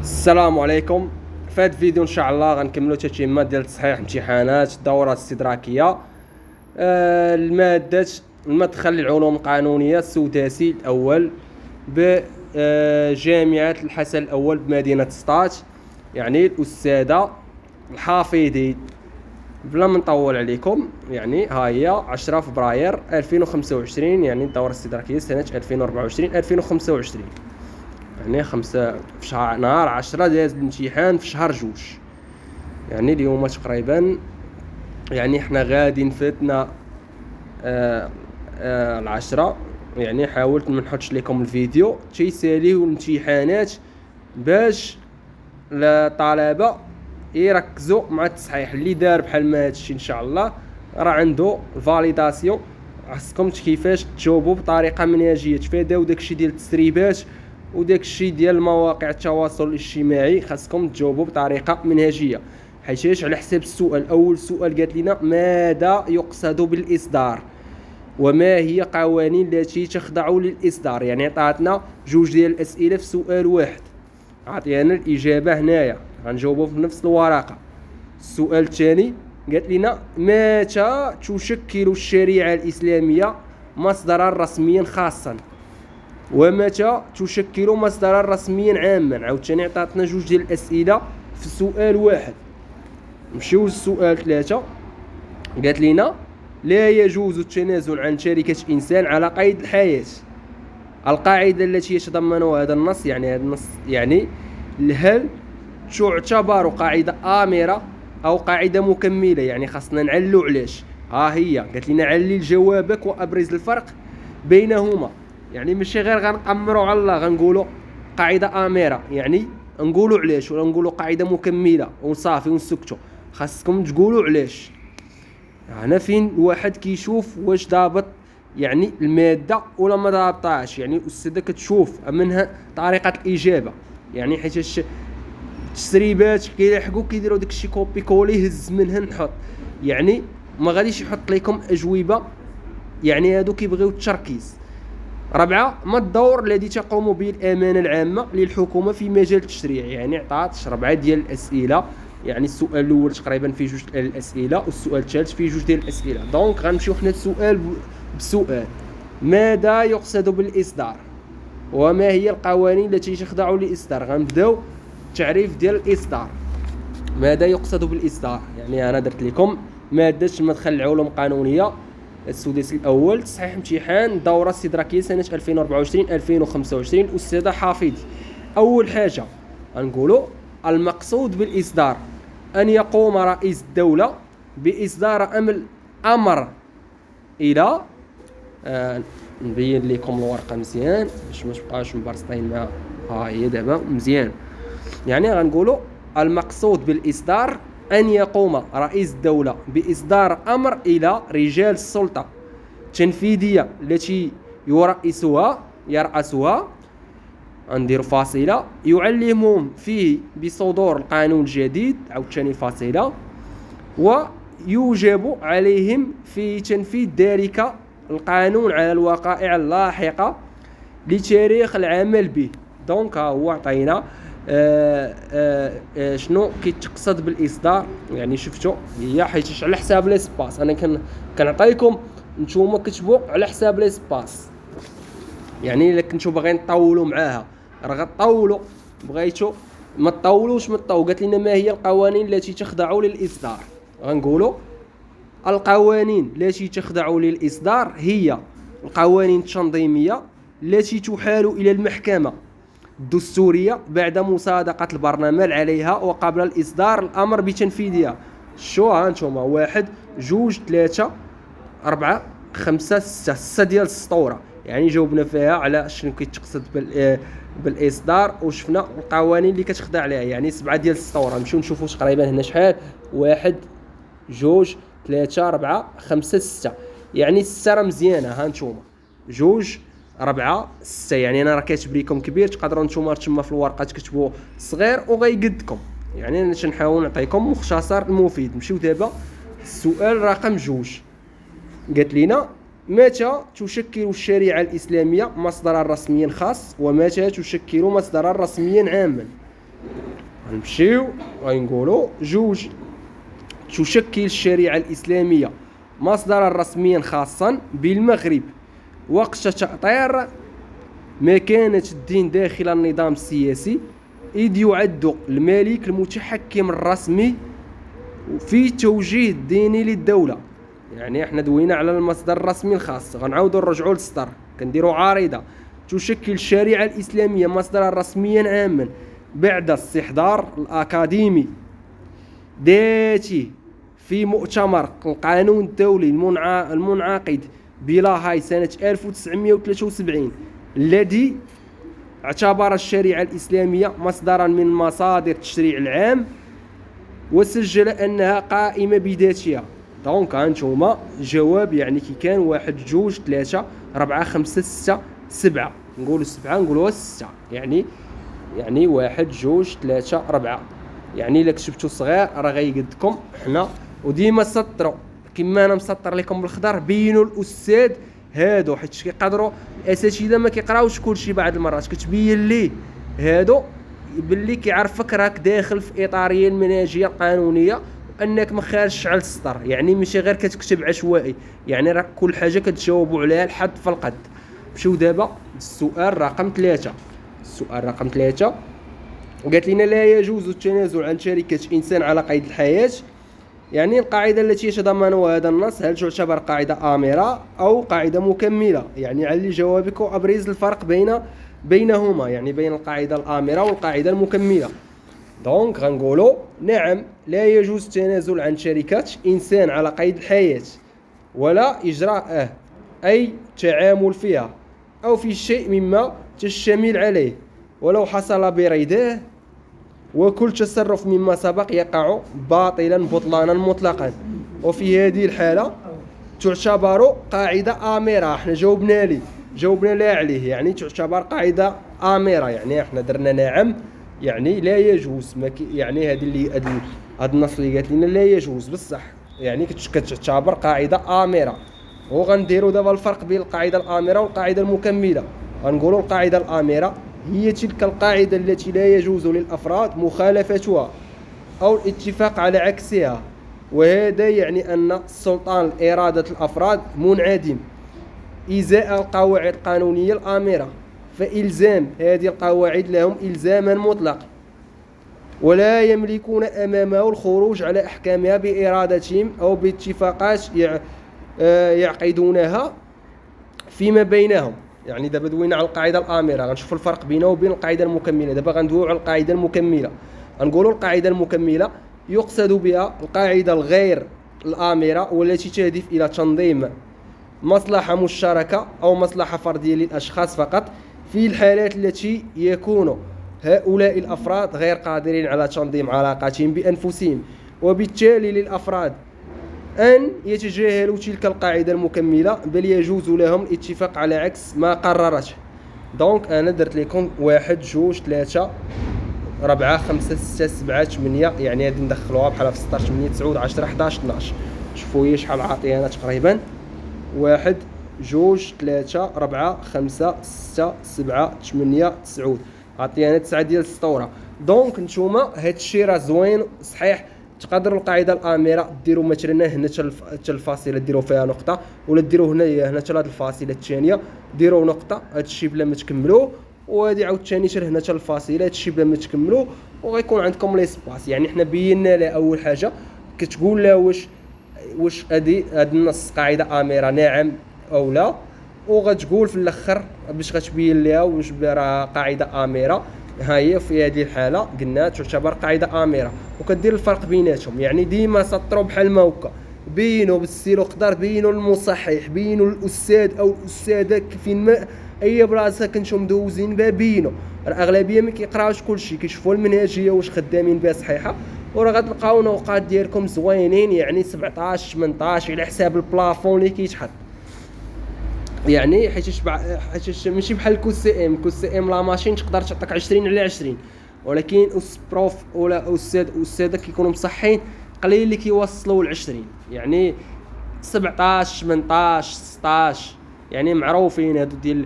السلام عليكم. في هذا الفيديو ان شاء الله غنكملوا تتمه ديال تصحيح امتحانات الدوره الاستدراكيه. الماده المدخل للعلوم القانونيه السداسي الاول بجامعه الحسن الاول بمدينه سطات، يعني الاستاذه الحافظي. بلا ما نطول عليكم، يعني ها هي 10 فبراير 2025، يعني الدوره الاستدراكيه سنه 2024 2025، يعني 5 في شهر نهار 10 داز الامتحان في شهر جوج، يعني اليوم تقريبا يعني حنا غادي فاتنا العشرة. يعني حاولت ما نحطش لكم الفيديو تيساليو الامتحانات باش الطلبه يركزوا مع التصحيح. اللي دار بحال ما هادشي ان شاء الله راه عنده الفاليداسيون. خاصكم كيفاش تجاوبوا بطريقه منهجيه، تفاداو داكشي ديال التسريبات وداكشي ديال مواقع التواصل الاجتماعي. خاصكم تجاوبوا بطريقه منهجيه، حيتاش على حساب السؤال. اول سؤال قالت لنا ماذا يقصد بالاصدار وما هي قوانين التي تخضع للاصدار. يعني عطاتنا جوج ديال الاسئله في سؤال واحد، عطينا الاجابه هنايا غنجاوبوا في نفس الورقه. السؤال الثاني قالت لنا متى تشكل الشريعه الاسلاميه مصدرا رسميا خاصا ومتى تشكل مصدرا رسميا عاما. عاوتاني عطاتنا جوج ديال الاسئله في سؤال واحد. نمشيو للسؤال 3. قالت لنا لا يجوز التنازل عن شركه انسان على قيد الحياه. القاعده التي يتضمنها هذا النص، يعني هذا النص يعني هل تعتبر قاعده آمرة او قاعده مكمله؟ يعني خاصنا نعلو علاش. ها هي قالت لنا علل جوابك وابرز الفرق بينهما. يعني ماشي غير غنقمروا على الله غنقولوا قاعده آمرة، يعني نقولوا علاش، ولا نقولوا قاعده مكمله وصافي ونسكتوا. خاصكم تقولوا علاش. هنا فين الواحد كيشوف واش ضابط يعني الماده ولا ما ضابطاش. يعني الاستاذه كتشوف منها طريقه الاجابه، يعني حيت التسريبات كيلحقوا كيديروا داكشي كوبي كولي هز منها نحط. يعني ما غاديش يحط لكم اجوبه، يعني هادو كيبغيو التركيز. 4. ما الدور الذي تقوم به الامانه العامه للحكومه في مجال التشريع. يعني عطات 4 ديال الاسئله، يعني السؤال الاول تقريبا فيه جوج الاسئله والسؤال الثالث فيه جوج ديال الاسئله. دونك غنمشيو حنا السؤال بسؤال. ماذا يقصد بالاصدار وما هي القوانين التي تخضع للاصدار؟ غنبداو التعريف ديال الاصدار. ماذا يقصد بالاصدار؟ يعني انا درت لكم ماده المدخل العلوم القانونيه السداسي الاول تصحيح امتحان الدوره الاستدراكيه سنه 2024 2025 الاستاذه حافظي. اول حاجه غنقولوا المقصود بالاصدار ان يقوم رئيس الدوله باصدار امر الى نبين لكم الورقه مزيان باش ما تبقاوش مبرسطين معها. ها هي دابا مزيان. يعني غنقولوا المقصود بالاصدار ان يقوم رئيس الدوله باصدار امر الى رجال السلطه التنفيذيه التي يرأسها ندير فاصله يعلمهم فيه بصدور القانون الجديد عاوتاني فاصله ويوجب عليهم في تنفيذ ذلك القانون على الوقائع اللاحقه لتاريخ العمل به. دونك هو عطينا شنو كيتقصد بالاصدار. يعني شفتوا هي حيت على حساب ليسباس، انا كنعطيكم نتوما كتبوا على حساب ليسباس. يعني الا كنتو باغيين تطولوا معاها راه غطولوا، بغيتو ما تطولوش ما تطول. قالت لنا ما هي القوانين التي تخضع للاصدار؟ غنقولوا القوانين التي تخضع للاصدار هي القوانين التنظيميه التي تحال الى المحكمه الدستوريه بعد مصادقه البرلمان عليها وقبل الاصدار الامر بتنفيذها. شو ها نتوما 1 2 3 4 5 6 ديال السطوره. يعني جاوبنا فيها على شنو كيتقصد بالاصدار وشفنا القوانين اللي كتخضع لها، يعني 7 ديال السطوره. نمشيو نشوفوا تقريبا هنا شحال 1 2 3 4 5 6. يعني 6 راه مزيانه. ها نتوما 2 4 6. يعني انا راه كاتب لكم كبير، تقدروا نتوما تما في الورقه تكتبوا صغير وغيقدكم. يعني انا تنحاول نعطيكم مختصر المفيد. نمشيو دابا السؤال رقم 2. قالت لنا متى تشكل الشريعه الاسلاميه مصدرا رسميا خاص ومتى تشكل مصدرا رسميا عاما. غنمشيو غنقولوا جوج. تشكل الشريعة الإسلامية مصدرا رسميا خاصا بالمغرب وقت تأطير مكانة الدين داخل النظام السياسي، إذ يعد الملك المتحكم الرسمي في توجيه الديني للدولة. يعني احنا دوينا على المصدر الرسمي الخاص، غنعاودو نرجعو للسطر كنديرو عارضة. تشكل الشريعة الإسلامية مصدرا رسميا عاما بعد استحضار الأكاديمي ذاته في مؤتمر القانون الدولي المنعقد بلاهاي سنة 1973، الذي اعتبر الشريعة الإسلامية مصدرا من مصادر التشريع العام وسجل أنها قائمة بذاتها. دونك هانتوما جواب يعني كي كان 1 2 3 4 5 6 7، نقولوا 7 نقولوا 6، يعني 1 2 3 4. يعني الا كتبتو صغير راه غيقدكم حنا. وديما سطروا كما انا مسطر لكم بالخضر، بينوا الاستاذ هادو، حيت كيقدروا الاساتذه ما كيقراوش كلشي، بعض المرات كتبين ليه هادو باللي كيعرفك راك داخل في اطاريه المنهجيه القانونيه وانك ما خارجش على السطر، يعني ماشي غير كتكتب عشوائي، يعني راك كل حاجه كتجاوبوا عليها الحد فالقد. مشيو دابا السؤال رقم 3. السؤال رقم 3 وقالت لنا لا يجوز التنازل عن شركة إنسان على قيد الحياة. يعني القاعدة التي يتضمنها هذا النص هل تعتبر قاعدة آمرة أو قاعدة مكملة؟ يعني علي جوابك وأبرز الفرق بينهما، يعني بين القاعدة الآمرة والقاعدة المكملة. دونك غنقولوا نعم، لا يجوز التنازل عن شركة إنسان على قيد الحياة ولا إجراءه أي تعامل فيها أو في شيء مما تشتمل عليه ولو حصل برضاه، وكل تصرف مما سبق يقع باطلا بطلانا مطلقا. وفي هذه الحالة تعتبر قاعدة آمرة. احنا جاوبنا لا عليه، يعني تعتبر قاعدة آمرة، يعني احنا درنا نعم يعني لا يجوز، يعني هذا النص اللي قالت لنا لا يجوز بصح يعني كتعتبر قاعدة آمرة. وغنديروا دابا الفرق بين القاعدة الآمرة والقاعدة المكملة. غنقولوا القاعدة الآمرة هي تلك القاعدة التي لا يجوز للأفراد مخالفتها أو الاتفاق على عكسها، وهذا يعني أن السلطان إرادة الأفراد منعدم إزاء القواعد القانونية الآمرة، فإلزام هذه القواعد لهم إلزاما مطلقا ولا يملكون أمامه الخروج على أحكامها بإرادتهم أو باتفاقات يعقدونها فيما بينهم. يعني دابا دوينا على القاعده الامره، غنشوفوا الفرق بينه وبين القاعده المكمله. دابا غندويو على القاعده المكمله. غنقولوا القاعده المكمله يقصد بها القاعده الغير الامره والتي تهدف الى تنظيم مصلحه مشتركه او مصلحه فرديه للاشخاص فقط، في الحالات التي يكون هؤلاء الافراد غير قادرين على تنظيم علاقاتهم بانفسهم، وبالتالي للافراد أن يتجاهلوا تلك القاعدة المكملة، بل يجوز لهم الاتفاق على عكس ما قررته. دونك أنا درت لكم 1 2 3 4 5 6 7 8، يعني غادي ندخلوها بحال في 16 8 9 10 11 12. شوفوا هي شحال عاطيانا تقريبا: 1 2 3 4 5 6 7 8 9، عاطيانا 9 ديال السطورة. دونك نتوما هادشي راه زوين صحيح. تقدروا القاعده الامره ديروا مثلا هنا حتى الفاصله ديروا فيها نقطه، ولا ديروا هنا حتى هاد الفاصله الثانيه ديروا نقطه، هادشي بلا ما تكملوا، وهادي عاوتاني حتى هنا حتى الفاصله هادشي بلا ما تكملوا، وغيكون عندكم ليسباس. يعني حنا بينا لها اول حاجه كتقول لها واش هاد النص قاعده امره نعم او لا، وغتقول في الاخر باش غتبين لها واش راه قاعده امره. ها هي في هذه الحاله قلنا تعتبر قاعده امره، وكدير الفرق بيناتهم. يعني ديما سطروا بحال ما هكا، بينوا بالسير وقدر، بينوا المصحح، بينوا الاستاذ او الاستاذه فين ما اي بلاصه كنتو مدوزين بها بينوا. الاغلبيه ما كيقراوش كلشي، كيشوفوا المنهجيه واش خدامين بها صحيحه، وراه غتلقاو نوقات ديالكم زوينين، يعني 17 18 على حساب البلافون اللي كيتحط. يعني حيت ماشي بحال كو سي ام لا ماشين تقدر تعطيك 20 على 20، ولكن بروف ولا استاذه كيكونوا مصحين قليل اللي كيوصلوا ل 20. يعني 17 18 16 يعني معروفين هادو ديال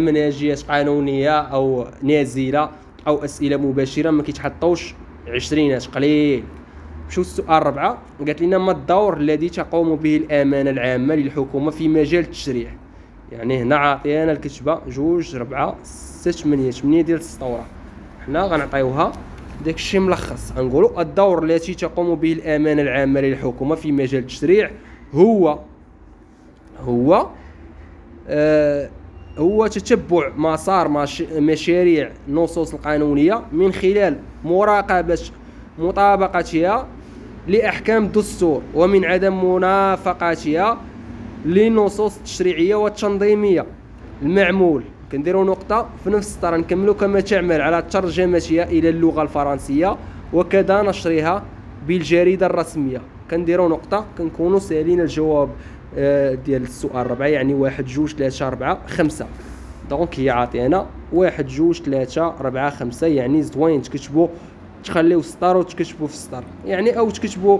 منهجيات قانونيه او نازله او اسئله مباشره ما كيتحطوش عشرينات قليل. شو السؤال 4 قالت لنا ما الدور الذي تقوم به الامانه العامه للحكومه في مجال التشريع. يعني هنا عاطيانا الكتبه 2 4 6 8 ديال السطوره، حنا غنعطيوها داكشي ملخص. غنقولوا الدور التي تقوم به الامانه العامه للحكومه في مجال التشريع هو تتبع مسار مشاريع النصوص القانونيه من خلال مراقبه مطابقتها لأحكام الدستور ومن عدم منافقتها للنصوص التشريعية والتنظيمية المعمول. كنديروا نقطة في نفس السطر نكملوا. كما تعمل على ترجمتها إلى اللغة الفرنسية وكذا نشرها بالجريدة الرسمية. كنديروا نقطة كنكونوا سالين الجواب ديال السؤال 4 يعني 1 2 3 4 5. دونك هي عاطينا 1 2 3 4 5 يعني زوين تكتبوا تخليو السطر وتكتبوا في السطر يعني او تكتبوا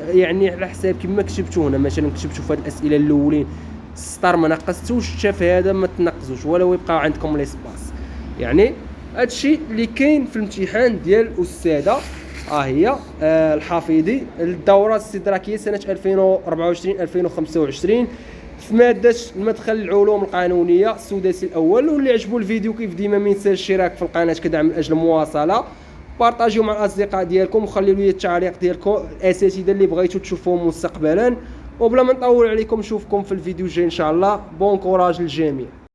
يعني على حساب كما كتبتوا هنا. مثلا كتبتوا في هاد الاسئله الاولين السطر ما نقصتوش حتى في هذا ما تنقصوش ولا يبقى عندكم ليسباس. يعني هادشي اللي كاين في الامتحان ديال الاستاذه هي الحفيظي الدوره الاستدراكيه سنه 2024 2025 في ماده المدخل العلوم القانونيه السداسي الاول. واللي عجبو الفيديو كيف ديما ما ينساش الاشتراك في القناه كدعم من اجل المواصله. بارطاجيو مع الاصدقاء ديالكم وخليو لي التعليق ديالكم الاساتذه اللي بغيتو تشوفوهم مستقبلا. وبلا ما نطول عليكم نشوفكم في الفيديو الجاي ان شاء الله. بون كوراج للجميع.